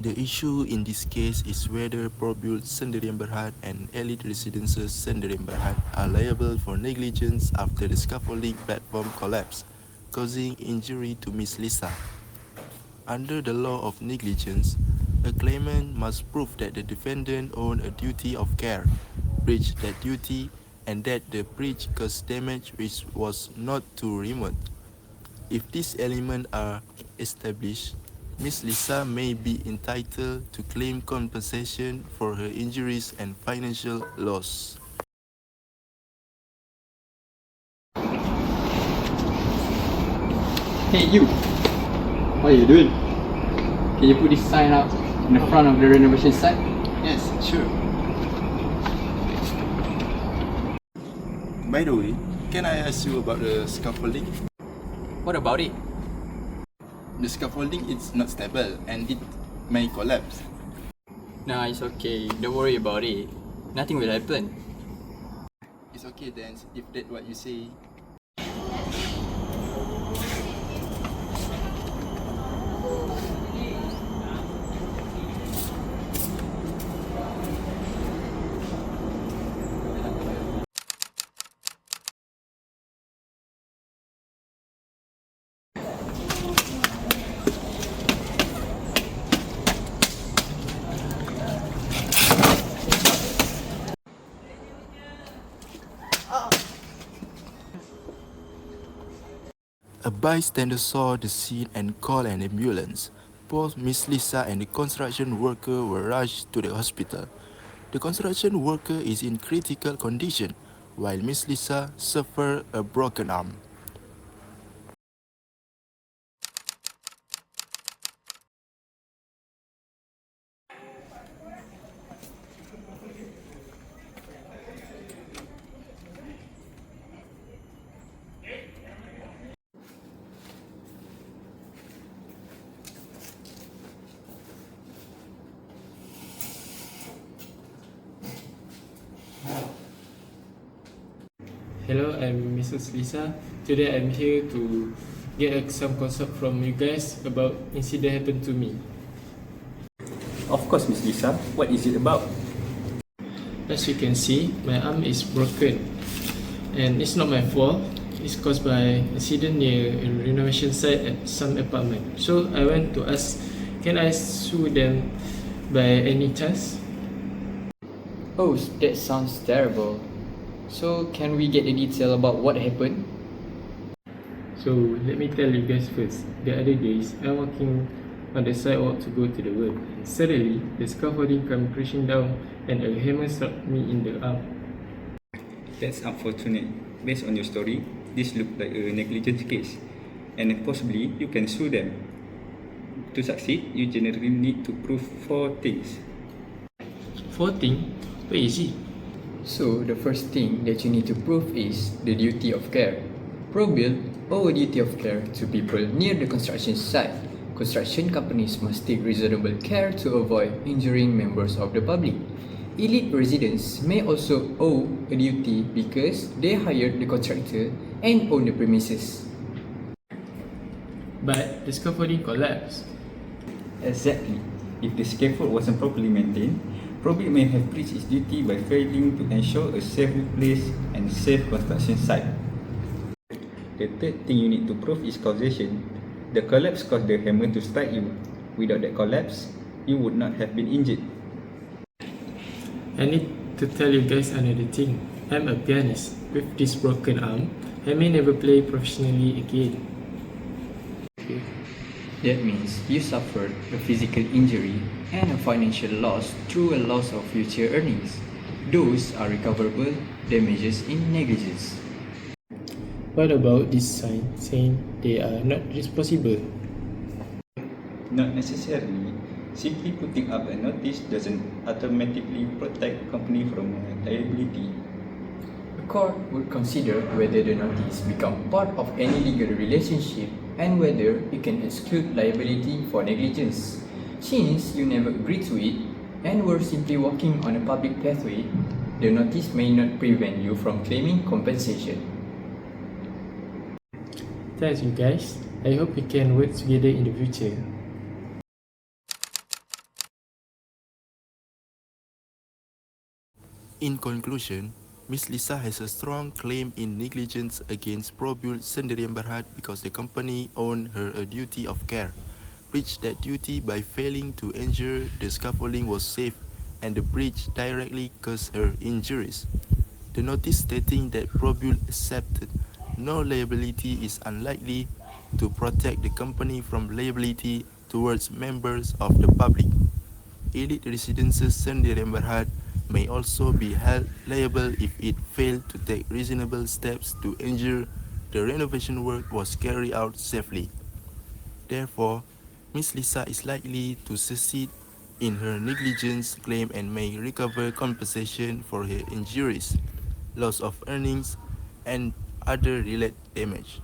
The issue in this case is whether Probule Sendirian Berhad and Elite Residences Sendirian Berhad are liable for negligence after the scaffolding platform collapsed, causing injury to Ms. Lisa. Under the law of negligence, a claimant must prove that the defendant owned a duty of care, breached that duty, and that the breach caused damage which was not too remote. If these elements are established, Ms. Lisa may be entitled to claim compensation for her injuries and financial loss. Hey you, what are you doing? Can you put this sign up in the front of the renovation site? Yes, sure. By the way, can I ask you about the scaffolding? What about it? The scaffolding is not stable and it may collapse. Nah, it's okay. Don't worry about it. Nothing will happen. It's okay then, if that's what you say. A bystander saw the scene and called an ambulance. Both Miss Lisa and the construction worker were rushed to the hospital. The construction worker is in critical condition, while Miss Lisa suffered a broken arm. Hello, I'm Mrs. Lisa. Today I'm here to get some consult from you guys about incident happened to me. Of course, Miss Lisa. What is it about? As you can see, my arm is broken and it's not my fault. It's caused by accident near a renovation site at some apartment. So I went to ask, can I sue them by any chance? Oh, that sounds terrible. So, can we get the detail about what happened? So let me tell you guys first. The other days, I'm walking on the sidewalk to go to the work. Suddenly, the scaffolding came crashing down and a hammer struck me in the arm. That's unfortunate. Based on your story, this looks like a negligence case, and possibly you can sue them. To succeed, you generally need to prove 4 things. 4 things? Where is it? So, the first thing that you need to prove is the duty of care. Probule owe a duty of care to people near the construction site. Construction companies must take reasonable care to avoid injuring members of the public. Elite residents may also owe a duty because they hired the contractor and own the premises. But the scaffolding collapsed. Exactly. If the scaffold wasn't properly maintained, Probule may have breached its duty by failing to ensure a safe place and safe construction site. The third thing you need to prove is causation. The collapse caused the hammer to strike you. Without that collapse, you would not have been injured. I need to tell you guys another thing. I'm a pianist. With this broken arm, I may never play professionally again. That means you suffered a physical injury and a financial loss through a loss of future earnings. Those are recoverable damages in negligence. What about this sign saying they are not responsible? Not necessarily. Simply putting up a notice doesn't automatically protect a company from liability. The court would consider whether the notice becomes part of any legal relationship and whether it can exclude liability for negligence. Since you never agreed to it and were simply walking on a public pathway, the notice may not prevent you from claiming compensation. Thanks you guys. I hope we can work together in the future. In conclusion, Miss Lisa has a strong claim in negligence against Probul Sendirian Berhad because the company owed her a duty of care, breached that duty by failing to ensure the scaffolding was safe, and the breach directly caused her injuries. The notice stating that Probul accepted no liability is unlikely to protect the company from liability towards members of the public. Elite Residences Sendirian Berhad may also be held liable if it failed to take reasonable steps to ensure the renovation work was carried out safely. Therefore, Ms. Lisa is likely to succeed in her negligence claim and may recover compensation for her injuries, loss of earnings, and other related damage.